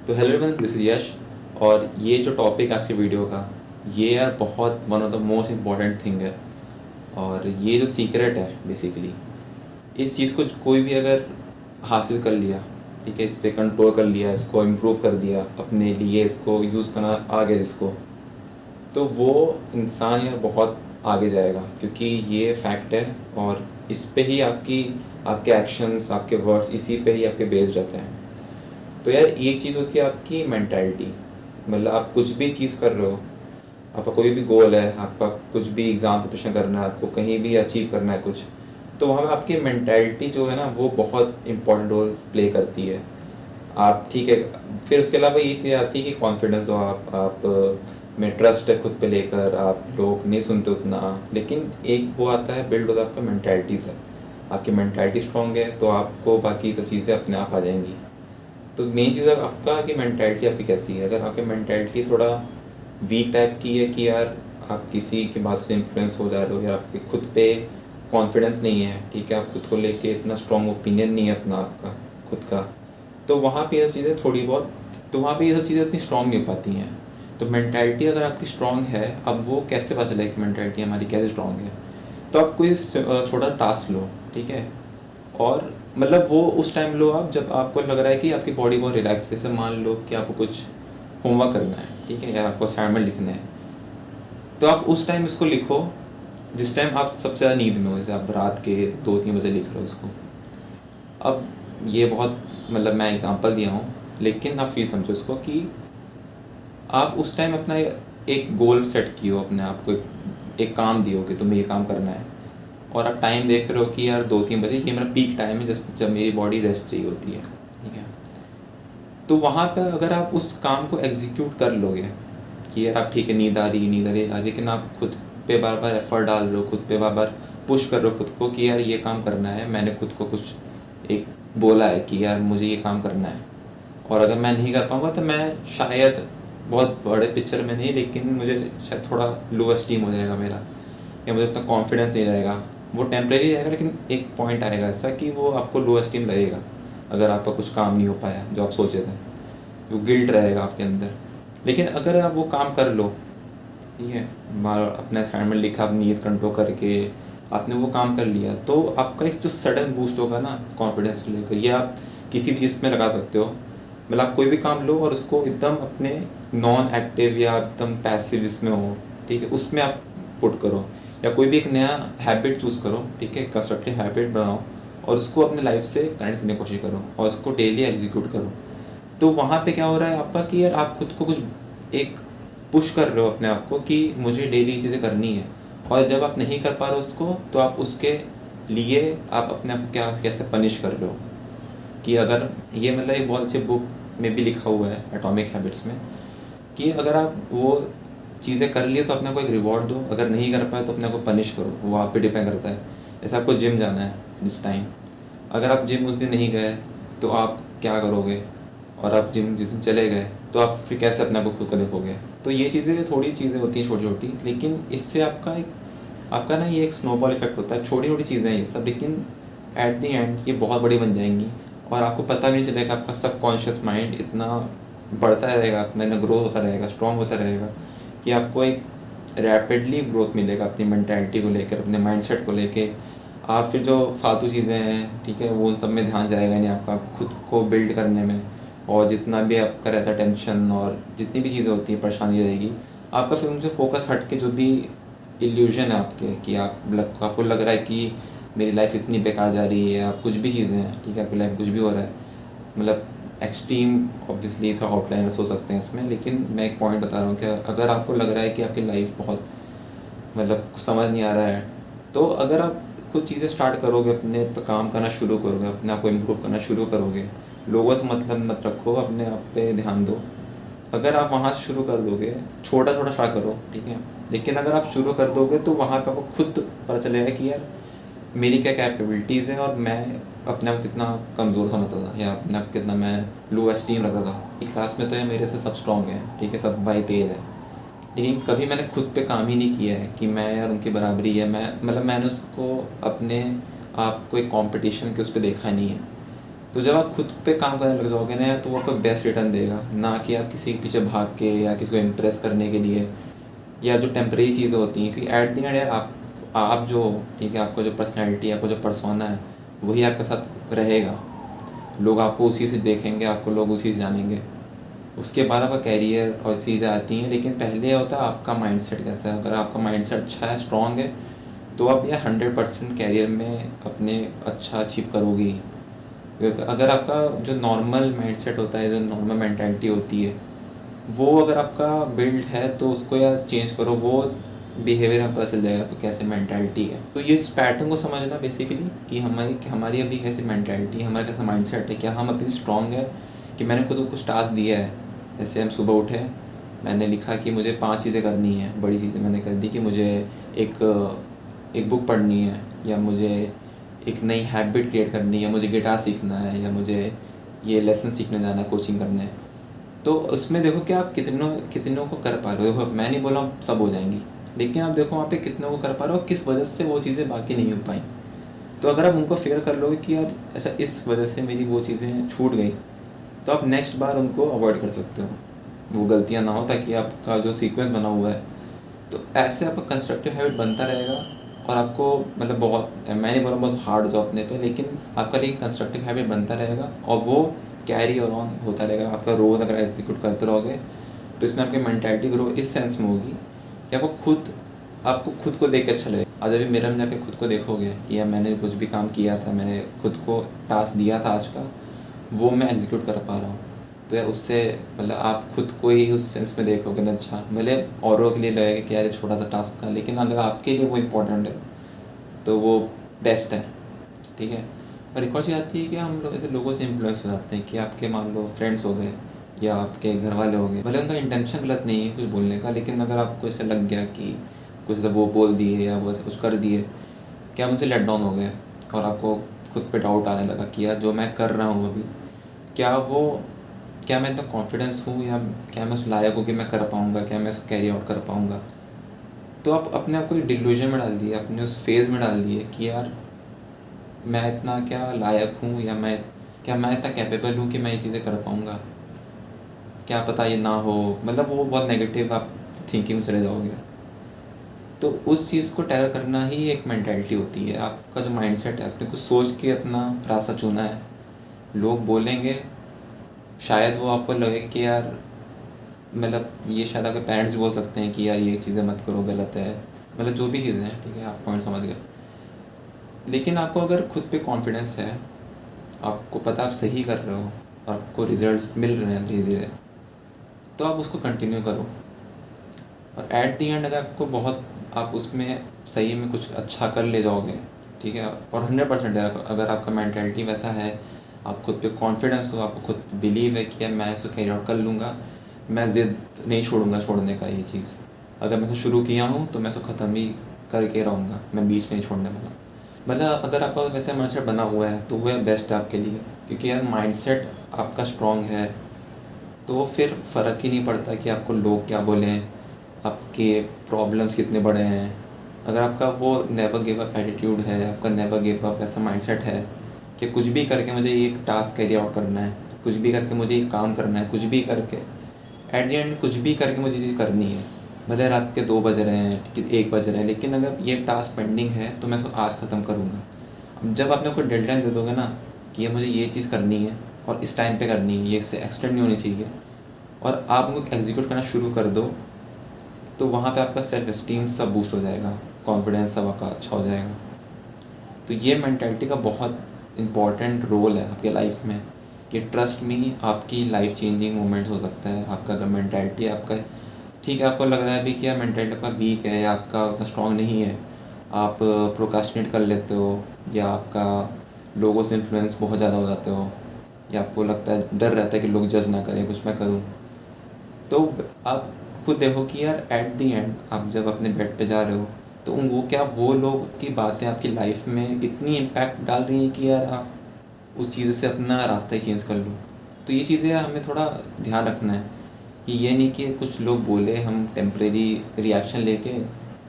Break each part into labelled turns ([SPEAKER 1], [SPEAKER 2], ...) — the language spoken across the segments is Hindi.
[SPEAKER 1] तो हेलो एवरीवन, दिस इज यश। और ये जो टॉपिक है आज के वीडियो का, ये यार बहुत one of the most important thing है। और ये जो सीक्रेट है बेसिकली, इस चीज़ को कोई भी अगर हासिल कर लिया, ठीक है, इस पे कंट्रोल कर लिया, इसको इम्प्रूव कर दिया अपने लिए, इसको यूज़ करना आ गया इसको, तो वो इंसान यार बहुत आगे जाएगा, क्योंकि ये फैक्ट है। और इस पे ही आपके एक्शंस, आपके वर्ड्स, इसी पे ही आपके बेस्ड रहते हैं। तो यार एक चीज़ होती है आपकी मेंटालिटी। मतलब आप कुछ भी चीज़ कर रहे हो, आपका कोई भी गोल है, आपका कुछ भी एग्ज़ाम प्रिपरेशन करना है, आपको कहीं भी अचीव करना है कुछ, तो वहाँ पे आपकी मेंटालिटी जो है ना, वो बहुत इंपॉर्टेंट रोल प्ले करती है। आप ठीक है, फिर उसके अलावा ये चीज़ आती है कि कॉन्फिडेंस हो, आप में ट्रस्ट है खुद पे लेकर, आप लोग नहीं सुनते उतना। लेकिन एक वो आता है, बिल्ड होता है आपका मेंटालिटी से। आपकी मेंटालिटी स्ट्रांग है तो आपको बाकी सब चीज़ें अपने आप आ जाएंगी। तो मेन चीज़ है आपका कि मेंटालिटी आपकी कैसी है। अगर आपकी मेंटालिटी थोड़ा वीक टाइप की है कि यार आप किसी की बात से इन्फ्लुएंस हो जा रहे हो, या आपके खुद पे कॉन्फिडेंस नहीं है, ठीक है, आप खुद को लेके इतना स्ट्रॉन्ग ओपिनियन नहीं है अपना आपका खुद का, तो वहाँ पे ये सब चीज़ें थोड़ी बहुत, तो वहाँ पे ये सब चीज़ें इतनी स्ट्रॉन्ग नहीं हो पाती हैं। तो मेंटालिटी अगर आपकी स्ट्रॉन्ग है, अब वो कैसे पता चले कि मेंटालिटी हमारी कैसे स्ट्रॉन्ग है। तो आप कोई छोटा टास्क लो, ठीक है, और मतलब वो उस टाइम लो आप जब आपको लग रहा है कि आपकी बॉडी बहुत रिलैक्स है। जैसे मान लो कि आपको कुछ होमवर्क करना है, ठीक है, या आपको असाइनमेंट लिखना है, तो आप उस टाइम इसको लिखो जिस टाइम आप सबसे ज़्यादा नींद में हो। जैसे आप रात के 2-3 बजे लिख रहे हो इसको। अब ये बहुत, मतलब मैं एग्जांपल दिया हूँ, लेकिन आप फील समझो इसको कि आप उस टाइम अपना एक गोल सेट किए हो, अपने आप को एक काम दियो कि तुम्हें ये काम करना है, और आप टाइम देख रहे हो कि यार 2-3 बजे ये मेरा पीक टाइम है जब मेरी बॉडी रेस्ट चाहिए होती है, ठीक है। तो वहाँ पर अगर आप उस काम को एग्जीक्यूट कर लोगे कि यार आप ठीक है, नींद आ रही है, नींद आ रही है, लेकिन आप खुद पे बार बार एफर्ट डाल रहे हो, खुद पे बार बार पुश कर रहे हो खुद को कि यार ये काम करना है, मैंने खुद को कुछ एक बोला है कि यार मुझे ये काम करना है, और अगर मैं नहीं कर पाऊँगा तो मैं शायद बहुत बड़े पिक्चर में नहीं, लेकिन मुझे शायद थोड़ा लो एस्टीम हो जाएगा मेरा, या मुझे उतना कॉन्फिडेंस नहीं रहेगा। वो टेम्परेरी रहेगा, लेकिन एक पॉइंट आएगा ऐसा कि वो आपको लो एस्टीम लगेगा अगर आपका कुछ काम नहीं हो पाया जो आप सोचे थे। वो गिल्ट रहेगा आपके अंदर। लेकिन अगर आप वो काम कर लो, ठीक है, अपना असाइनमेंट लिखा, आप नींद कंट्रोल करके आपने वो काम कर लिया, तो आपका एक जो सडन बूस्ट होगा ना कॉन्फिडेंस को लेकर, ये आप किसी भी चीज़ में लगा सकते हो। मतलब आप कोई भी काम लो और उसको एकदम अपने नॉन एक्टिव या एकदम पैसिव जिसमें हो, ठीक है, उसमें आप पुट करो। या कोई भी एक नया हैबिट चूज़ करो, ठीक है, कंस्ट्रक्टिव हैबिट बनाओ, और उसको अपने लाइफ से कनेक्ट करने की कोशिश करो, और उसको डेली एग्जीक्यूट करो। तो वहाँ पे क्या हो रहा है आपका कि यार आप खुद को कुछ एक पुश कर रहे हो अपने आप को कि मुझे डेली चीज़ें करनी है। और जब आप नहीं कर पा रहे हो उसको, तो आप उसके लिए आप अपने आप को क्या कैसे पनिश कर रहे हो। कि अगर ये, मतलब एक बहुत अच्छी बुक में भी लिखा हुआ है, एटॉमिक हैबिट्स में, कि अगर आप वो चीज़ें कर लिए तो अपने को एक रिवॉर्ड दो, अगर नहीं कर पाए तो अपने को पनिश करो। वो आप पे डिपेंड करता है। जैसे आपको जिम जाना है जिस टाइम, अगर आप जिम उस दिन नहीं गए तो आप क्या करोगे, और आप जिम जिस दिन चले गए तो आप फिर कैसे अपने आप को खुद को देखोगे। तो ये चीज़ें, थोड़ी चीज़ें होती हैं छोटी छोटी, लेकिन इससे आपका ना ये एक स्नोबॉल इफेक्ट होता है। छोटी छोटी चीज़ें हैं ये सब, लेकिन एट द एंड ये बहुत बड़ी बन जाएंगी, और आपको पता भी नहीं चलेगा। आपका सबकॉन्शियस माइंड इतना बढ़ता रहेगा, अपना इतना ग्रोथ होता रहेगा, स्ट्रॉन्ग होता रहेगा, कि आपको एक रैपिडली ग्रोथ मिलेगा अपनी मेंटालिटी को लेकर, अपने माइंडसेट को लेके। आप फिर जो फालतू चीज़ें हैं, ठीक है, वो उन सब में ध्यान जाएगा नहीं आपका खुद को बिल्ड करने में। और जितना भी आपका रहता है टेंशन और जितनी भी चीज़ें होती है, परेशानी रहेगी, आपका फिर उनसे फोकस हट के जो भी इल्यूजन है आपके, कि आपको लग रहा है कि मेरी लाइफ इतनी बेकार जा रही है, आप कुछ भी चीज़ें हैं, ठीक है, आपकी लाइफ कुछ भी हो रहा है, मतलब एक्सट्रीम ऑब्वियसली था, आउटलाइनर्स हो सकते हैं इसमें, लेकिन मैं एक पॉइंट बता रहा हूँ कि अगर आपको लग रहा है कि आपकी लाइफ बहुत, मतलब समझ नहीं आ रहा है, तो अगर आप कुछ चीज़ें स्टार्ट करोगे, अपने पे काम करना शुरू करोगे, अपने आप को इम्प्रूव करना शुरू करोगे, लोगों से मतलब मत रखो, अपने आप पे ध्यान दो। अगर आप वहाँ से शुरू कर दोगे, छोटा छोटा स्टार्ट करो, ठीक है, लेकिन अगर आप शुरू कर दोगे तो वहाँ पे आपको खुद पता चलेगा कि यार मेरी क्या कैपेबिलिटीज़ हैं, और मैं अपने आप को कितना कमज़ोर समझता था, या अपने आप को कितना मैं लो एस्टीम रखता था। क्लास में तो यार मेरे से सब स्ट्रॉन्ग है, ठीक है, सब भाई तेज़ है, लेकिन कभी मैंने खुद पे काम ही नहीं किया है कि मैं यार उनकी बराबरी है। मैंने उसको अपने आप को एक कंपटीशन के उस पे देखा नहीं है। तो जब आप खुद पे काम करने लग जाओगे ना, तो वो आपको बेस्ट रिटर्न देगा, ना कि आप किसी के पीछे भाग के या किसी को इम्प्रेस करने के लिए या जो टेम्परेरी चीज़ें होती हैं। क्योंकि एट द एंड यार आप जो, ठीक है, आपको जो पर्सनैलिटी, आपको जो पर्सोना है, वही आपके साथ रहेगा। लोग आपको उसी से देखेंगे, आपको लोग उसी से जानेंगे। उसके बाद आपका कैरियर और चीज़ें आती हैं, लेकिन पहले होता है आपका माइंडसेट कैसा है। अगर आपका माइंडसेट अच्छा है, स्ट्रांग है, तो आप यार 100% कैरियर में अपने अच्छा अचीव करोगे। अगर आपका जो नॉर्मल माइंडसेट होता है, जो नॉर्मल मेंटालिटी होती है, वो अगर आपका बिल्ड है, तो उसको यार चेंज करो। वो बिहेवियर में पता चल जाएगा आपको कैसे मेंटालिटी है। तो ये इस पैटर्न को समझना बेसिकली, कि हमारी अभी कैसी मेंटालिटी, हमारा कैसा माइंडसेट है, क्या हम अभी स्ट्रांग है कि मैंने खुद को कुछ टास्क दिया है। जैसे हम सुबह उठे, मैंने लिखा कि मुझे 5 चीज़ें करनी है, बड़ी चीज़ें मैंने कर दी कि मुझे एक एक बुक पढ़नी है, या मुझे एक नई हैबिट क्रिएट करनी है, मुझे गिटार सीखना है, या मुझे ये लेसन सीखने जाना है, कोचिंग करने। तो उसमें देखो कि आप कितनों कितनों को कर पा रहे हो। देखो, मैं नहीं बोला सब हो जाएंगी, लेकिन आप देखो वहाँ पे कितनों को कर पा रहे हो, किस वजह से वो चीज़ें बाकी नहीं हो पाई। तो अगर आप उनको फिगर कर लोगे कि यार ऐसा इस वजह से मेरी वो चीज़ें छूट गई, तो आप नेक्स्ट बार उनको अवॉइड कर सकते हो, वो गलतियाँ ना हो, ताकि आपका जो सीक्वेंस बना हुआ है, तो ऐसे आपका कंस्ट्रक्टिव हैबिट बनता रहेगा। और आपको मतलब बहुत, मैं नहीं बोल रहा बहुत हार्ड हो जाओ अपने पे, लेकिन आपका लिए कंस्ट्रक्टिव हैबिट बनता रहेगा, और वो कैरी ऑन होता रहेगा आपका। रोज़ अगर एग्जीक्यूट करते रहोगे, तो इसमें आपकी मेंटालिटी ग्रो इस सेंस में होगी कि आपको खुद को देख के अच्छा लगेगा। आज अभी मिरर में जाके खुद को देखोगे कि यार मैंने कुछ भी काम किया था, मैंने खुद को टास्क दिया था आज का, वो मैं एग्जीक्यूट कर पा रहा हूँ। तो यार उससे मतलब आप खुद को ही उस सेंस में देखोगे ना, अच्छा भले औरों के लिए लगेगा कि यार ये छोटा सा टास्क था, लेकिन अगर आपके लिए वो इम्पोर्टेंट है, तो वो बेस्ट है। ठीक है। और एक और चीज़ आती है कि हम लोग ऐसे लोगों से इन्फ्लुएंस हो जाते हैं, कि आपके मान लो फ्रेंड्स हो गए या आपके घर वाले हो गए, भले उनका इंटेंशन गलत नहीं है कुछ बोलने का, लेकिन अगर आपको ऐसा लग गया कि कुछ ऐसा वो बोल दिए या वो ऐसा कुछ कर दिए, कि आप उनसे लेट डाउन हो गए, और आपको खुद पे डाउट आने लगा कि यार जो मैं कर रहा हूँ अभी, क्या वो क्या मैं इतना कॉन्फिडेंस हूँ, या क्या मैं उस लायक हूँ कि मैं कर पाऊँगा, क्या मैं इसको कैरी आउट कर पाऊँगा। तो आप अपने आप को एक डिल्यूजन में डाल दिए, अपने उस फेज में डाल दिए कि यार मैं इतना क्या लायक हूँ, या मैं इतना कैपेबल हूँ कि मैं ये चीज़ें कर पाऊँगा। क्या पता ये ना हो, मतलब वो बहुत नेगेटिव आप थिंकिंग में चले जाओगे। तो उस चीज़ को टैकल करना ही एक मेंटालिटी होती है। आपका जो माइंडसेट है, आपने कुछ सोच के अपना रास्ता चुना है, लोग बोलेंगे, शायद वो आपको लगे कि यार, मतलब ये शायद आपके पेरेंट्स बोल सकते हैं कि यार ये चीज़ें मत करो, गलत है, मतलब जो भी चीज़ें हैं, ठीक है, आप पॉइंट समझ गए। लेकिन आपको अगर खुद पे कॉन्फिडेंस है, आपको पता आप सही कर रहे हो, और आपको रिजल्ट्स मिल रहे हैं धीरे धीरे, तो आप उसको कंटिन्यू करो। और एट द एंड अगर आपको बहुत, आप उसमें सही में कुछ अच्छा कर ले जाओगे, ठीक है, और 100% है, अगर आपका मेंटालिटी वैसा है, आप खुद पे कॉन्फिडेंस हो, आपको खुद बिलीव है कि यार मैं इसको कैरी आउट कर लूँगा, मैं ज़िद नहीं छोड़ूंगा छोड़ने का ये चीज़। अगर मैं इसको शुरू किया हूँ, तो मैं इसको ख़त्म ही करके रहूँगा, मैं बीच में नहीं छोड़ने वाला। मतलब अगर आपका वैसे माइंडसेट बना हुआ है, तो वो बेस्ट है आपके लिए, क्योंकि यार माइंडसेट आपका स्ट्रांग है, तो फिर फ़र्क ही नहीं पड़ता कि आपको लोग क्या बोलें, आपके प्रॉब्लम्स कितने बड़े हैं। अगर आपका वो नेवर गिव अप एटीट्यूड है, आपका नेवर गिव अप ऐसा माइंडसेट है कि कुछ भी करके मुझे ये टास्क कैरी आउट करना है, कुछ भी करके मुझे ये काम करना है, कुछ भी करके एट द एंड कुछ भी करके मुझे ये करनी है, भले रात के 2 बज रहे हैं कि 1 बज रहे हैं, लेकिन अगर ये टास्क पेंडिंग है, तो मैं इसको आज ख़त्म करूँगा। अब जब आपने कोई डेडलाइन दे दोगे ना, कि ये मुझे ये चीज़ करनी है और इस टाइम पे करनी है, ये इससे एक्सटेंड नहीं होनी चाहिए, और आप उनको एग्जीक्यूट करना शुरू कर दो, तो वहाँ पे आपका सेल्फ इस्टीम सब बूस्ट हो जाएगा, कॉन्फिडेंस सब आपका अच्छा हो जाएगा। तो ये मेंटालिटी का बहुत इंपॉर्टेंट रोल है आपके लाइफ में, कि ट्रस्ट मी, आपकी लाइफ चेंजिंग मोमेंट्स हो सकता है आपका, अगर मेंटालिटी आपका, ठीक है, आपको लग रहा है अभी कि यार मेंटालिटी आपका वीक है, या आपका उतना स्ट्रांग नहीं है, आप प्रोक्रास्टिनेट कर लेते हो, या आपका लोगों से इन्फ्लुएंस बहुत ज़्यादा हो जाते हो, या आपको लगता है, डर रहता है कि लोग जज ना करें कुछ मैं करूँ, तो आप खुद देखो कि यार एट द एंड आप जब अपने बेड पे जा रहे हो, तो वो लोग की बातें आपकी लाइफ में इतनी इम्पैक्ट डाल रही हैं कि यार आप उस चीज़ से अपना रास्ता ही चेंज कर लो। तो ये चीज़ें हमें थोड़ा ध्यान रखना है, कि ये नहीं कि कुछ लोग बोले हम टेम्परेरी रिएक्शन लेके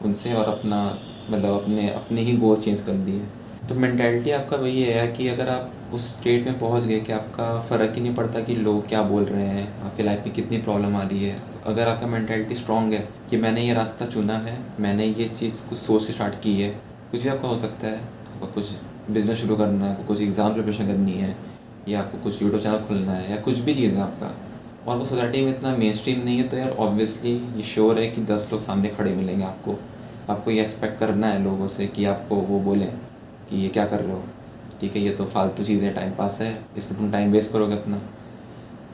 [SPEAKER 1] उनसे, और अपना मतलब अपने अपने ही गोल चेंज कर दिए। तो मेंटालिटी आपका वही है कि अगर आप उस स्टेट में पहुंच गए कि आपका फ़र्क ही नहीं पड़ता कि लोग क्या बोल रहे हैं, आपके लाइफ में कितनी प्रॉब्लम आ रही है। अगर आपका मेंटालिटी स्ट्रांग है कि मैंने ये रास्ता चुना है, मैंने ये चीज़ कुछ सोच के स्टार्ट की है। कुछ भी आपका हो सकता है, आपको कुछ बिजनेस शुरू करना है, आपको कुछ एग्ज़ाम प्रिपरेशन करनी है, या आपको कुछ यूट्यूब चैनल खोलना है, या कुछ भी चीज़ है आपका, और वो सोसाइटी में इतना मेन स्ट्रीम नहीं है, तो यार ऑब्वियसली ये श्योर है कि 10 लोग सामने खड़े मिलेंगे आपको। आपको ये एक्सपेक्ट करना है लोगों से कि आपको वो बोलें कि ये क्या कर रहे हो, ठीक है, ये तो फालतू चीज़ें, टाइम पास है, इसमें तुम टाइम वेस्ट करोगे अपना।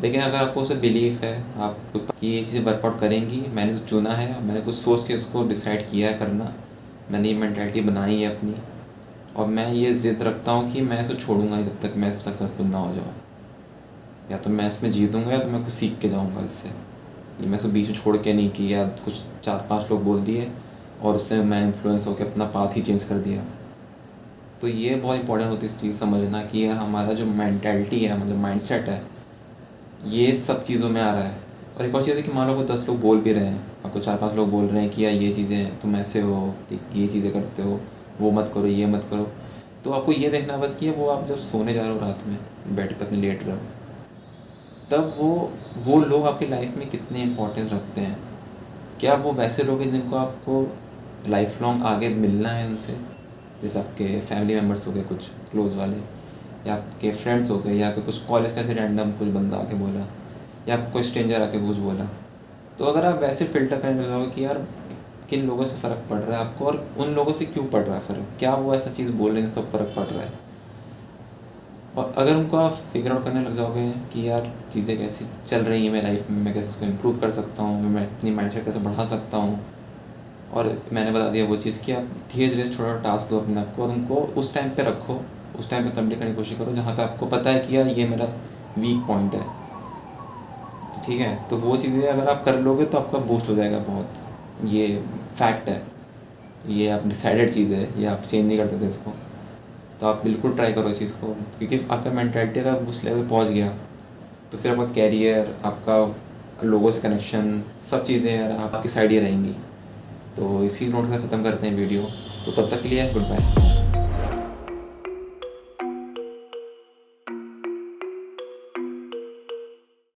[SPEAKER 1] लेकिन अगर आपको उसे बिलीफ है आपको कि ये चीज़ें वर्कआउट करेंगी, मैंने तो चुना है, मैंने कुछ सोच के उसको डिसाइड किया है करना, मैंने ये मेंटालिटी बनाई है अपनी, और मैं ये ज़िद रखता हूँ कि मैं इसे छोड़ूंगा जब तक मैं सक्सेसफुल ना हो जाऊँ। या तो मैं इसमें जीतूंगा या तो मैं कुछ सीख के जाऊँगा इससे। ये मैं इसको बीच में छोड़ के नहीं कि यार कुछ 4-5 लोग बोल दिए और उससे मैं इन्फ्लुएंस होकर अपना पाथ ही चेंज कर दिया। तो ये बहुत इंपॉर्टेंट होती है इस चीज़ समझना कि यार हमारा जो मेंटालिटी है, मतलब माइंडसेट है, ये सब चीज़ों में आ रहा है। और एक और चीज़ है कि मान लो को 10 लोग बोल भी रहे हैं, आपको 4-5 लोग बोल रहे हैं कि यार ये चीज़ें हैं, तुम ऐसे हो, ये चीज़ें करते हो, वो मत करो, ये मत करो। तो आपको ये देखना बस कि वो आप जब सोने जा रहे हो रात में, बेड पे अपने लेट रहे हो, तब वो लोग आपकी लाइफ में कितने इंपॉर्टेंस रखते हैं। क्या वो वैसे लोग हैं जिनको आपको लाइफ लॉन्ग आगे मिलना है उनसे, जैसे आपके फैमिली मेम्बर्स हो गए कुछ क्लोज वाले, या आपके फ्रेंड्स हो गए, या फिर कुछ कॉलेज का ऐसे रैंडम कुछ बंदा आके बोला, या आपको कोई स्ट्रेंजर आके कुछ बोला। तो अगर आप वैसे फ़िल्टर करने लग जाओगे कि यार किन लोगों से फ़र्क पड़ रहा है आपको, और उन लोगों से क्यों पड़ रहा है फ़र्क, क्या वो ऐसा चीज़ बोल रहे हैं जिनका फ़र्क पड़ रहा है, और अगर उनको आप फिगर आउट करने लग जाओगे कि यार चीज़ें कैसी चल रही हैं मेरी लाइफ में, मैं कैसे इसको इम्प्रूव कर सकता हूँ, मैं अपनी माइंडसेट कैसे बढ़ा सकता हूँ, और मैंने बता दिया वो चीज़ कि आप धीरे-धीरे छोटा टास्क दो अपने आप को और उनको उस टाइम पे रखो, उस टाइम पे कंप्लीट करने की कोशिश करो जहाँ पे आपको पता है कि यार ये मेरा वीक पॉइंट है, ठीक है? तो वो चीज़ें अगर आप कर लोगे तो आपका बूस्ट हो जाएगा बहुत। ये फैक्ट है, ये आप डिसाइडेड चीज़ है, ये आप चेंज नहीं कर सकते इसको। तो आप बिल्कुल ट्राई करो इस चीज़ को, क्योंकि आपका मेंटालिटी अगर उस लेवल पे पहुँच गया, तो फिर आपका कैरियर, आपका लोगों से कनेक्शन, सब चीज़ें यार आपकी साइड ही रहेंगी। तो इसी नोट पे ख़त्म करते हैं वीडियो। तो तब तक के लिए गुड बाय।